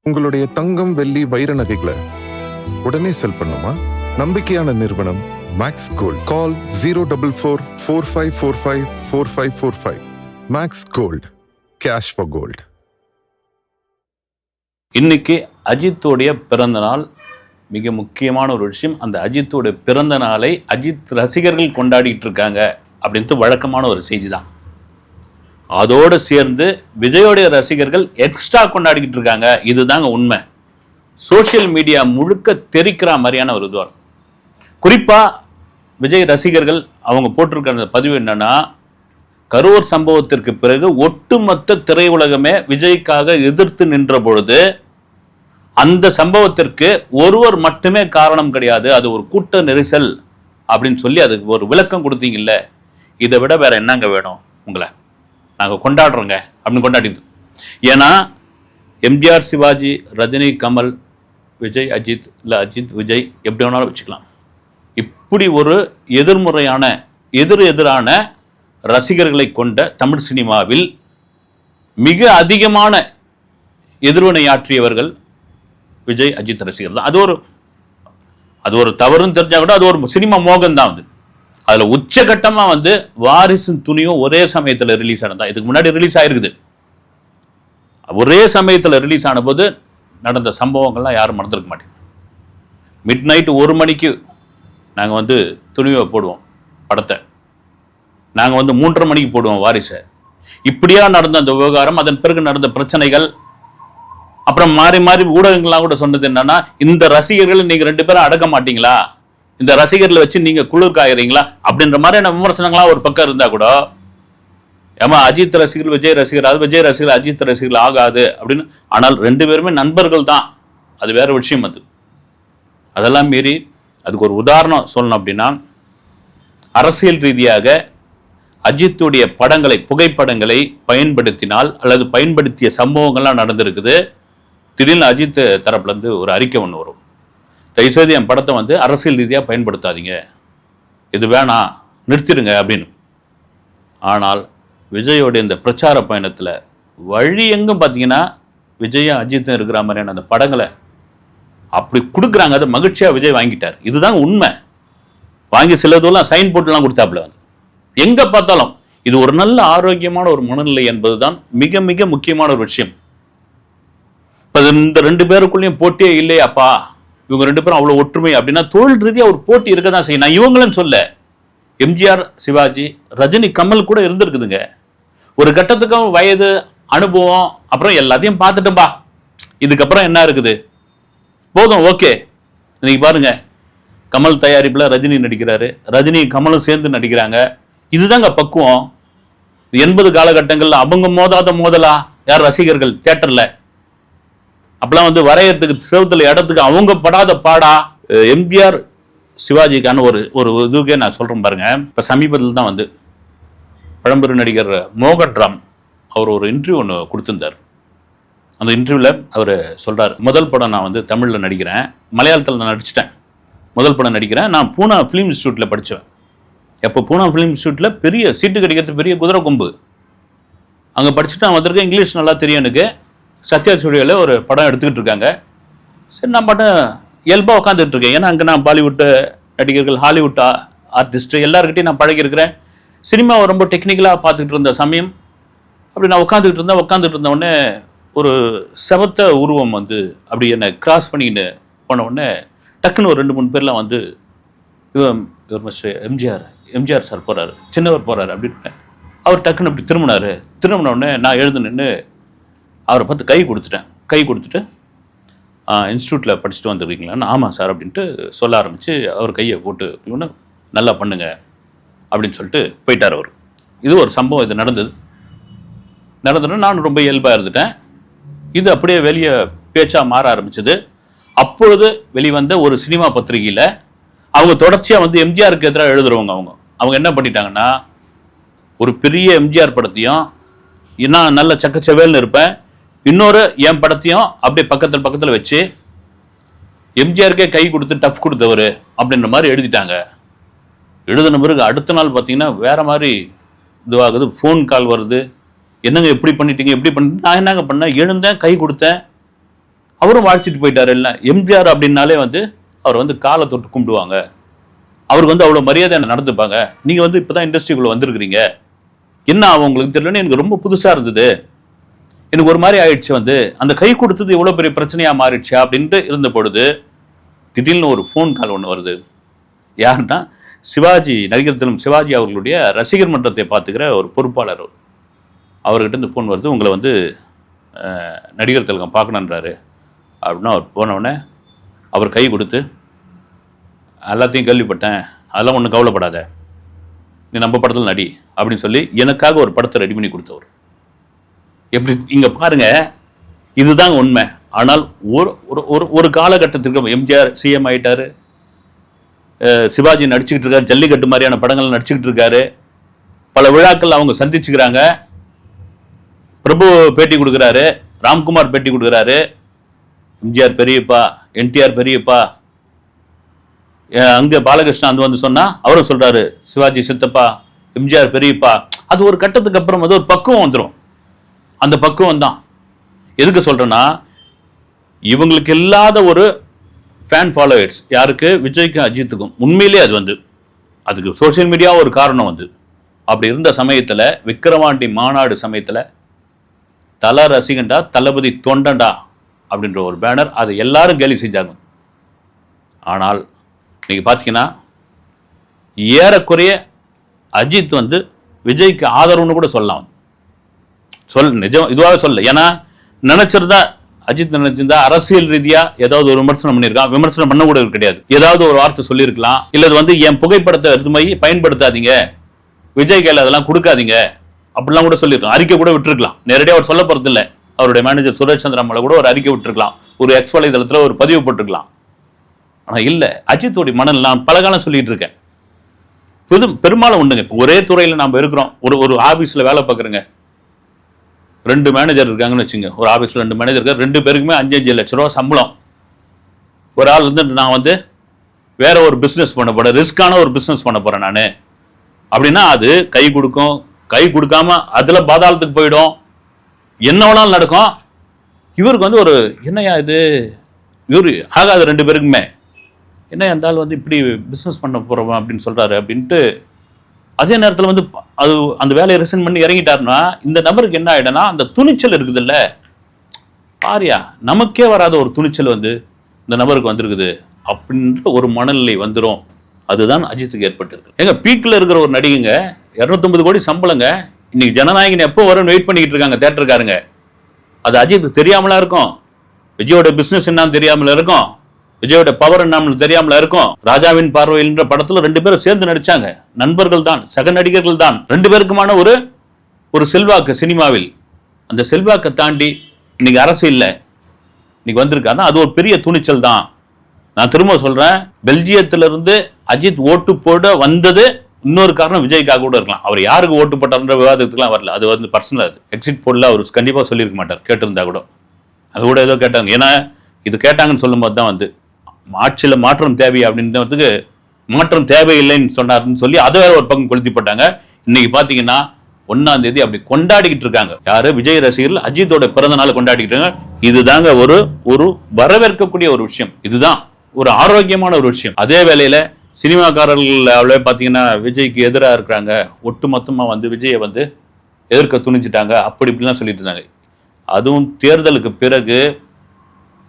உங்களுடைய தங்கம், வெள்ளி, வைர நகைகளை உடனே செல் பண்ணுமா? நம்பிக்கையான நிறுவனம் Max Gold. Call 04445454545. Max Gold, cash for gold. இன்னைக்கு அஜித்தோடைய பிறந்த நாள். மிக முக்கியமான ஒரு விஷயம், அந்த அஜித்தோடைய பிறந்த நாளை அஜித் ரசிகர்கள் கொண்டாடிட்டு இருக்காங்க அப்படின்ட்டு வழக்கமான ஒரு செய்தி தான். அதோடு சேர்ந்து விஜயோடைய ரசிகர்கள் எக்ஸ்ட்ரா கொண்டாடிக்கிட்டு இருக்காங்க. இதுதாங்க உண்மை. சோசியல் மீடியா முழுக்க தெரிக்கிற மாதிரியான ஒரு இதுவாக. குறிப்பாக விஜய் ரசிகர்கள் அவங்க போட்டிருக்கிற பதிவு என்னன்னா, கரூர் சம்பவத்திற்கு பிறகு ஒட்டுமொத்த திரையுலகமே விஜய்க்காக எதிர்த்து நின்ற பொழுது அந்த சம்பவத்திற்கு ஒருவர் மட்டுமே காரணம் கிடையாது, அது ஒரு கூட்ட நெரிசல் அப்படின்னு சொல்லி அதுக்கு ஒரு விளக்கம் கொடுத்தீங்கல்ல. இதை விட வேற என்னங்க வேணும்? உங்களை நாங்கள் கொண்டாடுறோங்க அப்படின்னு கொண்டாடிது. ஏன்னா எம்ஜிஆர், சிவாஜி, ரஜினி, கமல், விஜய், அஜித், இல்லை அஜித் விஜய் எப்படி வேணாலும் வச்சுக்கலாம். இப்படி ஒரு எதிர்முறையான எதிரான ரசிகர்களை கொண்ட தமிழ் சினிமாவில் மிக அதிகமான எதிர்வினையாற்றியவர்கள் விஜய், அஜித் ரசிகர்கள் தான். அது ஒரு தவறுன்னு தெரிஞ்சா கூட அது ஒரு சினிமா மோகம் தான். அதில் உச்சகட்டமாக வாரிசும் துணியும் ஒரே சமயத்தில் ரிலீஸ் ஆனதா. இதுக்கு முன்னாடி ரிலீஸ் ஆயிருக்குது. ஒரே சமயத்தில் ரிலீஸ் ஆன போது நடந்த சம்பவங்கள்லாம் யாரும் மறந்துருக்க மாட்டேங்க. மிட் நைட் 1 மணிக்கு நாங்கள் துணிவை போடுவோம் படத்தை, நாங்கள் 3:30 மணிக்கு போடுவோம் வாரிசை. இப்படியா நடந்த அந்த விவகாரம், அதன் பிறகு நடந்த பிரச்சனைகள், அப்புறம் மாறி மாறி ஊடகங்கள்லாம் கூட சொன்னது என்னன்னா, இந்த ரசிகர்கள் நீங்க 2 பேரும் அடக்க மாட்டீங்களா, இந்த ரசிகர்களை வச்சு நீங்க குளிர் காயறீங்களா அப்படின்ற மாதிரியான விமர்சனங்களா ஒரு பக்கம் இருந்தா கூட, ஏமா அஜித் ரசிகர்கள் விஜய் ரசிகர், விஜய் ரசிகர்கள் அஜித் ரசிகர்கள் ஆகாது அப்படின்னு. ஆனால் 2 பேருமே நண்பர்கள் தான், அது வேற விஷயம். அதெல்லாம் மீறி அதுக்கு ஒரு உதாரணம் சொல்லணும் அப்படின்னா, அரசியல் ரீதியாக அஜித்துடைய படங்களை, புகைப்படங்களை பயன்படுத்தினால் அல்லது பயன்படுத்திய சம்பவங்கள்லாம் நடந்திருக்குது. திடீர்னு அஜித் தரப்புலேருந்து ஒரு அறிக்கை ஒன்று வரும், தயவுசெய்து என் படத்தை அரசியல் ரீதியாக பயன்படுத்தாதீங்க, இது வேணாம், நிறுத்திடுங்க அப்படின்னு. ஆனால் விஜயோடைய இந்த பிரச்சார பயணத்தில் வழி எங்கும் பார்த்தீங்கன்னா விஜயும் அஜித்தும் இருக்கிற மாதிரியான அந்த படங்களை அப்படி கொடுக்குறாங்க. அதை மகிழ்ச்சியாக விஜய் வாங்கிட்டார். இதுதான் உண்மை. வாங்கி சிலதெல்லாம் சைன் போட்டுலாம் கொடுத்தாப்புல. எங்கே பார்த்தாலும் இது ஒரு நல்ல ஆரோக்கியமான ஒரு மனநிலை என்பதுதான் மிக மிக முக்கியமான ஒரு விஷயம். இப்போ இந்த 2 பேருக்குள்ளேயும் போட்டியே இல்லையாப்பா, இவங்க 2 பேரும் அவ்வளோ ஒற்றுமை அப்படின்னா தொழில் ரீதியாக ஒரு போட்டி இருக்க தான் செய்யும். நான் இவங்களும் சொல்ல, எம்ஜிஆர், சிவாஜி, ரஜினி, கமல் கூட இருந்திருக்குதுங்க. ஒரு கட்டத்துக்கும் வயது, அனுபவம், அப்புறம் எல்லாத்தையும் பார்த்துட்டோம்பா, இதுக்கப்புறம் என்ன இருக்குது, போதும், ஓகே. இன்னைக்கு பாருங்க, கமல் தயாரிப்பில் ரஜினி நடிக்கிறாரு, ரஜினி கமலும் சேர்ந்து நடிக்கிறாங்க. இதுதாங்க பக்குவம். 80 காலகட்டங்கள்ல அவங்க மோதாத மோதலா யார் ரசிகர்கள் தியேட்டர்ல, அப்பெல்லாம் வரையறதுக்கு செவத்துல இடத்துக்கு அவங்க படாத பாடா. எம்ஜிஆர், சிவாஜிக்கான ஒரு இதுக்கே நான் சொல்றேன் பாருங்க. இப்ப சமீபத்தில் தான் பழம்பெரும் நடிகர் மோகன்ராம் அவர் ஒரு இன்டர்வியூ ஒன்று கொடுத்திருந்தார். அந்த இன்டர்வியூவில் அவர் சொல்றாரு, முதல் படம் நான் தமிழில் நடிக்கிறேன், மலையாளத்தில் நான் நடிச்சிட்டேன், முதல் படம் நடிக்கிறேன், நான் பூனா ஃபிலிம் இன்ஸ்டியூட்டில் படித்தேன். எப்போ பூனா ஃபிலிம் இன்ஸ்டியூட்டில் பெரிய சீட்டு கிடைக்கிறது பெரிய குதிரை கொம்பு. அங்கே படிச்சுட்டு நான் வந்திருக்கேன், இங்கிலீஷ் நல்லா தெரியும் எனக்கு. சத்யா ஸ்டுடியோவில் ஒரு படம் எடுத்துக்கிட்டு இருக்காங்க. சரி, நான் பாட்டும் இயல்பாக உட்காந்துட்டு இருக்கேன். ஏன்னா அங்கே நான் பாலிவுட் நடிகர்கள், ஹாலிவுட் ஆர்டிஸ்ட் எல்லாருக்கிட்டையும் நான் பழகிருக்கிறேன். சினிமாவை ரொம்ப டெக்னிக்கலாக பார்த்துக்கிட்டு இருந்த சமயம் அப்படி நான் உட்காந்துக்கிட்டு இருந்தவுடனே ஒரு செவத்த உருவம் அப்படி என்னை கிராஸ் பண்ணிக்கிட்டு போன உடனே டக்குன்னு ஒரு 2-3 பேர்லாம் இவர் மிஸ்டர் எம்ஜிஆர் சார் போகிறாரு, சின்னவர் போகிறாரு அப்படின்னு. அவர் டக்குன்னு அப்படி திரும்பின உடனே நான் எழுந்து நின்று அவரை பார்த்து கை கொடுத்துட்டு இன்ஸ்டியூட்டில் படிச்சுட்டு வந்துருக்கீங்களான்னு. ஆமாம் சார் அப்படின்ட்டு சொல்ல ஆரம்பித்து அவர் கையை போட்டு ஒன்று நல்லா பண்ணுங்க அப்படின்னு சொல்லிட்டு போயிட்டார் அவர். இது ஒரு சம்பவம். இது நடந்ததுன்னு நான் ரொம்ப இயல்பாக இருந்துட்டேன். இது அப்படியே வெளியே பேச்சாக மாற ஆரம்பிச்சது. அப்பொழுது வெளிவந்த ஒரு சினிமா பத்திரிகையில் அவங்க தொடர்ச்சியாக எம்ஜிஆருக்கு எதிராக எழுதுறவங்க அவங்க என்ன பண்ணிட்டாங்கன்னா, ஒரு பெரிய எம்ஜிஆர் படத்தையும் நான் நல்ல சக்கச்சவேல்னு இருப்பேன், இன்னொரு என் படத்தையும் அப்படியே பக்கத்தில் வச்சு எம்ஜிஆருக்கே கை கொடுத்து டஃப் கொடுத்தவர் அப்படின்ற மாதிரி எழுதிட்டாங்க. எழுதின பிறகு அடுத்த நாள் பார்த்தீங்கன்னா வேற மாதிரி இதுவாகுது, ஃபோன் கால் வருது, என்னங்க எப்படி பண்ணிட்டீங்க, எப்படி பண்ணிட்டு. நான் என்னங்க பண்ணேன், எழுந்தேன், கை கொடுத்தேன், அவரும் வாழ்த்திட்டு போயிட்டாரு. இல்லை எம்ஜிஆர் அப்படின்னாலே வந்து அவர் வந்து காலை தொட்டு கும்பிடுவாங்க, அவருக்கு வந்து அவ்வளோ மரியாதை நடந்துப்பாங்க. நீங்கள் வந்து இப்போ தான் இண்டஸ்ட்ரிக்குள்ளே வந்திருக்கிறீங்க, என்ன ஆகும் உங்களுக்கு தெரியலன்னு எனக்கு ரொம்ப புதுசாக இருந்தது. எனக்கு ஒரு மாதிரி ஆயிடுச்சு. வந்து அந்த கை கொடுத்தது எவ்வளோ பெரிய பிரச்சனையாக மாறிடுச்சா அப்படின்ட்டு இருந்த பொழுது திடீர்னு ஒரு ஃபோன் கால் ஒன்று வருது. யாருன்னா சிவாஜி, நடிகர் திலகம் சிவாஜி அவர்களுடைய ரசிகர் மன்றத்தை பார்த்துக்கிற ஒரு பொறுப்பாளர். அவர்கிட்ட இந்த ஃபோன் வருது, உங்களை வந்து நடிகர் திலகம் பார்க்கணுன்றாரு அப்படின்னா அவர் போனவுடனே அவர் கை கொடுத்து, எல்லாத்தையும் கேள்விப்பட்டேன், அதெல்லாம் ஒன்றும் கவலைப்படாத, நீ நம்ம படத்தில் நடி அப்படின்னு சொல்லி எனக்காக ஒரு படத்தை ரெடி பண்ணி கொடுத்தவர். எப்படி இங்கே பாருங்க, இதுதான் உண்மை. ஆனால் ஒரு காலகட்டத்திற்கு எம்ஜிஆர் சிஎம் ஆயிட்டாரு, சிவாஜி நடிச்சுக்கிட்டு இருக்காரு, ஜல்லிக்கட்டு மாதிரியான படங்கள் நடிச்சுக்கிட்டு இருக்காரு, பல விழாக்கள் அவங்க சந்திச்சுக்கிறாங்க. பிரபு பேட்டி கொடுக்குறாரு, ராம்குமார் பேட்டி கொடுக்குறாரு, எம்ஜிஆர் பெரியப்பா, என்டிஆர் பெரியப்பா, அங்கே பாலகிருஷ்ணன் வந்து சொன்னா அவரும் சொல்றாரு சிவாஜி சித்தப்பா, எம்ஜிஆர் பெரியப்பா. அது ஒரு கட்டத்துக்கு அப்புறம் வந்து ஒரு பக்குவம் வந்துடும். அந்த பக்குவம் தான் எதுக்கு சொல்றேன்னா, இவங்களுக்கு இல்லாத ஒரு ஃபேன் ஃபாலோவர்ஸ் யாருக்கு, விஜய்க்கும் அஜித்துக்கும். உண்மையிலே அது வந்து அதுக்கு சோசியல் மீடியா ஒரு காரணம் வந்து. அப்படி இருந்த சமயத்தில் விக்கிரவாண்டி மாநாடு சமயத்தில் தல ரசிகண்டா தளபதி தொண்டண்டா அப்படின்ற ஒரு பேனர், அது எல்லாரும் கேலி செஞ்சாங்க. ஆனால் நீங்கள் பார்த்தீங்கன்னா ஏறக்குறைய அஜித் வந்து விஜய்க்கு ஆதரவுன்னு கூட சொல்லலாம். நிஜம் இதுவாக சொல்ல, ஏன்னா நினைச்சிருந்தா அஜித் நினைச்சிருந்தா அரசியல் ரீதியா ஏதாவது ஒரு விமர்சனம் பண்ணியிருக்கான், விமர்சனம் பண்ண கூட கிடையாது, ஏதாவது ஒரு வார்த்தை சொல்லியிருக்கலாம். இல்லை வந்து என் புகைப்படத்தை எடுத்து பயன்படுத்தாதீங்க, விஜய் கையில் அதெல்லாம் கொடுக்காதீங்க அப்படிலாம் கூட சொல்லியிருக்கலாம், அறிக்கை கூட விட்டுருக்கலாம். நேரடியாக அவர் சொல்ல போறது இல்லை, அவருடைய மேனேஜர் சுரேஷ் சந்திரா மேல கூட ஒரு அறிக்கை விட்டுருக்கலாம், ஒரு எக்ஸ் வலைதளத்தில் ஒரு பதிவு போட்டிருக்கலாம். ஆனால் இல்லை, அஜித்தோடைய மனநிலை நான் பல காலம் சொல்லிட்டு இருக்கேன். பெரும்பாலும் உண்டுங்க, ஒரே துறையில் நாம் இருக்கிறோம், ஒரு ஆபீஸில் வேலை பார்க்குறேங்க, 2 மேனேஜர் இருக்காங்கன்னு வச்சுங்க, ஒரு ஆஃபீஸில் 2 மேனேஜர் இருக்காரு, 2 பேருக்குமே 5-5 லட்ச ரூபா சம்பளம். ஒரு ஆள் வந்து நான் வந்து வேற ஒரு பிஸ்னஸ் பண்ண போறேன், ரிஸ்கான ஒரு பிஸ்னஸ் பண்ண போறேன் நான் அப்படின்னா அது கை கொடுக்கும், கை கொடுக்காம அதில் பாதாளத்துக்கு போயிடும், என்ன வேணாலும் நடக்கும். இவருக்கு வந்து ஒரு என்னையா இது, இவர் ஆகாது 2 பேருக்குமே, என்ன இருந்தாலும் வந்து இப்படி பிஸ்னஸ் பண்ண போகிறோம் அப்படின்னு சொல்கிறாரு அப்படின்ட்டு. அதே நேரத்தில் வந்து அது அந்த வேலையை ரிசைன் பண்ணி இறங்கிட்டாருன்னா இந்த நபருக்கு என்ன ஆகிடும்னா, அந்த துணிச்சல் இருக்குதுல்ல பாரியா, நமக்கே வராத ஒரு துணிச்சல் வந்து இந்த நபருக்கு வந்திருக்குது அப்படின்ற ஒரு மனநிலை வந்துடும். அதுதான் அஜித்துக்கு ஏற்பட்டிருக்கு. எங்க பீக்கில் இருக்கிற ஒரு நடிகைங்க 250 கோடி சம்பளங்க, இன்னைக்கு ஜனநாயகன் எப்போ வரும்னு வெயிட் பண்ணிக்கிட்டு இருக்காங்க தேட்டருக்காருங்க. அது அஜித்துக்கு தெரியாமலா இருக்கும், விஜயோட பிசினஸ் என்னன்னு தெரியாமல இருக்கும், விஜயோட பவர் என்ன தெரியாமல இருக்கும். ராஜாவின் பார்வையில்ன்ற படத்துல 2 பேரும் சேர்ந்து நடிச்சாங்க, நண்பர்கள் தான், சக நடிகர்கள் தான், 2 பேருக்குமான ஒரு செல்வாக்கு சினிமாவில். அந்த செல்வாக்கை தாண்டி இன்னைக்கு அரசியல்ல இன்னைக்கு வந்திருக்காருன்னா அது ஒரு பெரிய துணிச்சல் தான். நான் திரும்ப சொல்றேன், பெல்ஜியத்திலிருந்து அஜித் ஓட்டு போட வந்தது இன்னொரு காரணம் விஜய்க்காக கூட இருக்கலாம். அவர் யாருக்கு ஓட்டு போட்டார்ன்ற விவாதத்துக்குலாம் வரல, அது வந்து பர்சனல். அது எக்ஸிட் போடல அவர் கண்டிப்பா சொல்லியிருக்க மாட்டார், கேட்டிருந்தா கூட. அது கூட ஏதோ கேட்டாங்க, ஏன்னா இது கேட்டாங்கன்னு சொல்லும் போது தான் வந்து ஆட்சியில் மாற்றம் தேவை அப்படின்றதுக்கு மாற்றம் தேவையில்லைன்னு சொன்னார்னு சொல்லி அதை வேற ஒரு பக்கம் கொளுத்தி போட்டாங்க. இன்னைக்கு பாத்தீங்கன்னா 1ஆம் தேதி அப்படி கொண்டாடிக்கிட்டு இருக்காங்க. யாரு, விஜய் ரசிகர்கள் அஜித்தோட பிறந்த நாள் கொண்டாடிக்கிட்டு இருக்காங்க. இதுதாங்க ஒரு வரவேற்கக்கூடிய ஒரு விஷயம், இதுதான் ஒரு ஆரோக்கியமான ஒரு விஷயம். அதே வேளையில சினிமாக்காரர்கள் அவ்வளோ பார்த்தீங்கன்னா விஜய்க்கு எதிராக இருக்கிறாங்க, ஒட்டுமொத்தமாக வந்து விஜயை வந்து எதிர்க்க துணிஞ்சிட்டாங்க, அப்படி இப்படிலாம் சொல்லிட்டு இருந்தாங்க. அதுவும் தேர்தலுக்கு பிறகு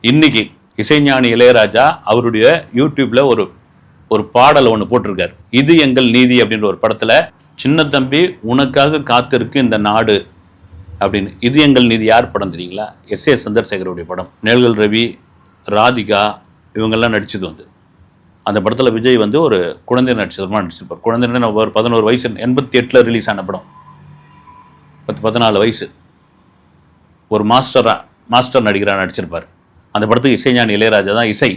இன்னைக்கு இசைஞானி இளையராஜா அவருடைய யூடியூப்ல ஒரு பாடலை ஒன்று போட்டிருக்காரு. இது எங்கள் நீதி அப்படின்ற ஒரு படத்துல, சின்ன தம்பி உனக்காக காத்திருக்கு இந்த நாடு அப்படின்னு. இது எங்கள் நீதி யார் படம் தெரியுங்களா? S.A. சந்திரசேகருடைய படம். நேல்கள் ரவி, ராதிகா இவங்கெல்லாம் நடிச்சது வந்து. அந்த படத்தில் விஜய் வந்து ஒரு குழந்தை நடிச்சிருப்பார். குழந்தை ஒரு 11 வயசு, 88 ரிலீஸ் ஆன படம், 14 வயசு, ஒரு மாஸ்டர் நடிகராக நடிச்சிருப்பார். அந்த படத்துக்கு இசைஞானி இளையராஜா தான் இசை.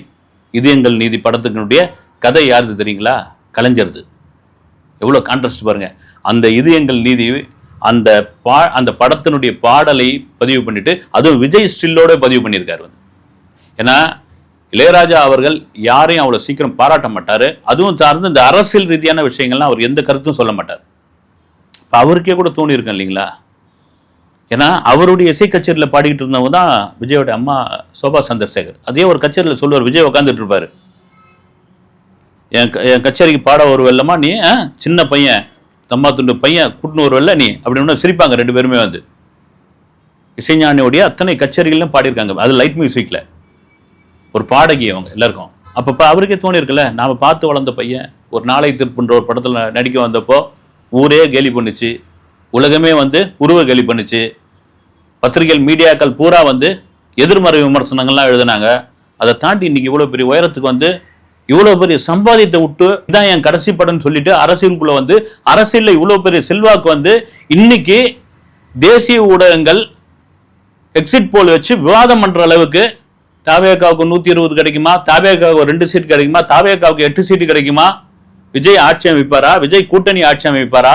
இது எங்கள் நீதி படத்துக்குடைய கதை யாருது தெரியுங்களா? கலைஞர்து. எவ்வளோ கான்ட்ராஸ்ட் பாருங்க. அந்த இது எங்கள் நீதி அந்த படத்தினுடைய பாடலை பதிவு பண்ணிட்டு, அதுவும் விஜய் ஸ்டில்லோட பதிவு பண்ணியிருக்காரு வந்து. ஏன்னா இளையராஜா அவர்கள் யாரையும் அவ்வளோ சீக்கிரம் பாராட்ட மாட்டார், அதுவும் சார்ந்து இந்த அரசியல் ரீதியான விஷயங்கள்லாம் அவர் எந்த கருத்தும் சொல்ல மாட்டார். இப்போ அவருக்கே கூட தோணி இருக்கேன் இல்லைங்களா, ஏன்னா அவருடைய இசை கச்சேரியில் பாடிக்கிட்டு இருந்தவங்க தான் விஜயோட அம்மா சோபா சந்திரசேகர். அதே ஒரு கச்சேரியில் சொல்லுவார், விஜய் உட்காந்துட்டு இருப்பாரு, என் கச்சேரிக்கு பாட ஒரு வெள்ளமா நீ, சின்ன பையன் தம்மா துண்டு பையன் கூட்டின்னு ஒரு வெள்ள நீ அப்படின்னு சிரிப்பாங்க ரெண்டு பேருமே வந்து. இசைஞானியோடைய அத்தனை கச்சேரிகளும் பாடியிருக்காங்க, அது லைட் மியூசிக்ல. ஒரு பாடகி அவங்க எல்லாருக்கும். அப்போ அவருக்கே தோணி இருக்குல்ல, நாம பார்த்து வளர்ந்த பையன் ஒரு நாளை திருப்புன்ற ஒரு படத்தில் நடிக்க வந்தப்போ ஊரே கேலி பண்ணுச்சு, உலகமே வந்து உருவ கேலி பண்ணுச்சு, பத்திரிகைகள் மீடியாக்கள் பூரா வந்து எதிர்மறை விமர்சனங்கள்லாம் எழுதினாங்க. அதை தாண்டி இன்னைக்கு இவ்வளோ பெரிய உயரத்துக்கு வந்து இவ்வளோ பெரிய சம்பாதித்த விட்டு இதான் என் கடைசி படம்னு சொல்லிட்டு அரசியலுக்குள்ள வந்து அரசியலில் இவ்வளோ பெரிய செல்வாக்கு வந்து இன்னைக்கு தேசிய ஊடகங்கள் எக்ஸிட் போல் வச்சு விவாதம் பண்ற அளவுக்கு தாவேகாவுக்கு 120 கிடைக்குமா, தாவேகாவுக்கு 2 சீட் கிடைக்குமா, தாவேகாவுக்கு 8 சீட்டு கிடைக்குமா, விஜய் ஆட்சி அமைப்பாரா, விஜய் கூட்டணி ஆட்சி அமைப்பாரா,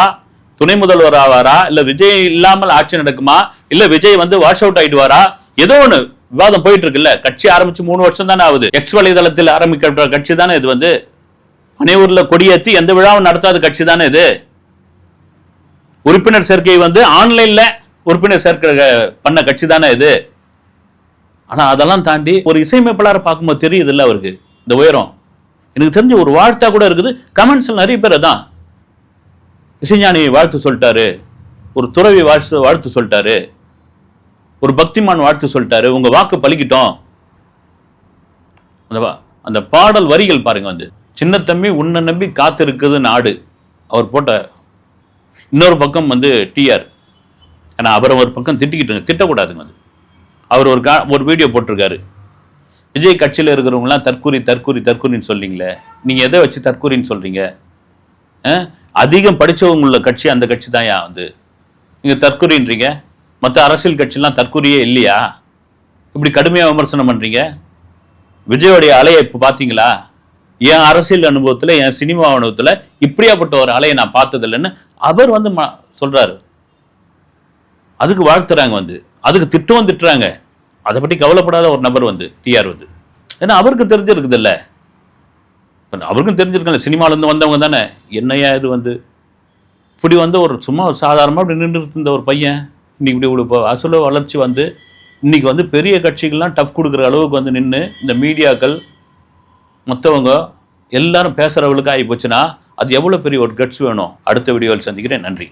துணை முதல்வர் ஆவாரா, இல்ல விஜய் இல்லாமல் ஆட்சி நடக்குமா, இல்ல விஜய் வந்து வாஷ் அவுட் ஆயிடுவாரா, ஏதோ ஒண்ணு விவாதம் போயிட்டு இருக்குல்ல. கட்சி ஆரம்பிச்சு 3 வருஷம் தானே ஆகுது. எக்ஸ் வலைதளத்தில் ஆரம்பிக்கிற கட்சி தானே இது வந்து. அனைவரில் கொடியேற்றி எந்த விழாவும் நடத்தாத கட்சி தானே இது. உறுப்பினர் சேர்க்கை வந்து ஆன்லைன்ல உறுப்பினர் சேர்க்கை பண்ண கட்சி தானே இது. ஆனா அதெல்லாம் தாண்டி ஒரு இசையமைப்பாளரை பார்க்கும்போது தெரியுது இல்ல அவருக்கு இந்த உயரம். எனக்கு தெரிஞ்ச ஒரு வாழ்த்தா கூட இருக்குது. கமெண்ட்ஸ்ல நிறைய பேர் தான் இசைஞானி வாழ்த்து சொல்லிட்டாரு, ஒரு துறவி வாழ்த்து சொல்லிட்டாரு, ஒரு பக்திமான் வாழ்த்து சொல்லிட்டாரு, உங்க வாக்கு பலிக்கிட்டோம். அந்த பாடல் வரிகள் பாருங்க வந்து, சின்ன தம்பி உன்னை நம்பி காத்திருக்குது நாடு. அவர் போட்ட இன்னொரு பக்கம் வந்து டிஆர். ஆனா அவரை ஒரு பக்கம் திட்டக்கூடாதுங்க. வந்து அவர் ஒரு வீடியோ போட்டிருக்காரு, விஜய் கட்சியில் இருக்கிறவங்கலாம் தற்கூரின்னு சொல்றீங்களே, நீங்க எதை வச்சு தற்கூரின்னு சொல்றீங்க? அதிகம் படிச்சவங்க உள்ள கட்சி அந்த கட்சி தான் வந்து நீங்க தற்கூரின்றீங்க. மற்ற அரசியல் கட்சிலாம் தற்கூரியே இல்லையா? இப்படி கடுமையா விமர்சனம் பண்றீங்க. விஜயோடைய அலையை இப்ப பாத்தீங்களா? என் அரசியல் அனுபவத்துல, என் சினிமா அனுபவத்துல இப்படியாப்பட்ட ஒரு அலையை நான் பார்த்தது இல்லைன்னு அவர் வந்து சொல்றாரு. அதுக்கு வாழ்த்துறாங்க வந்து, அதுக்கு திட்டுறாங்க. அதை பற்றி கவலைப்படாத ஒரு நபர் வந்து டிஆர் வந்து. ஏன்னா அவருக்கு தெரிஞ்சிருக்குது இல்ல, அவருக்கும் தெரிஞ்சிருக்கல, சினிமால இருந்து வந்தவங்க தானே. என்னையா இது வந்து இப்படி வந்து ஒரு சும்மா சாதாரணமாக இப்படி நின்று இருந்த ஒரு பையன் இன்னைக்கு இப்படி இவ்வளோ அசுல வளர்ச்சி வந்து இன்னைக்கு வந்து பெரிய கட்சிகள்லாம் டஃப் கொடுக்குற அளவுக்கு வந்து நின்று இந்த மீடியாக்கள் மற்றவங்க எல்லாரும் பேசுகிறவளுக்கு ஆகி போச்சுன்னா அது எவ்வளோ பெரிய ஒரு கட்ஸ் வேணும். அடுத்த வீடியோவில் சந்திக்கிறேன். நன்றி.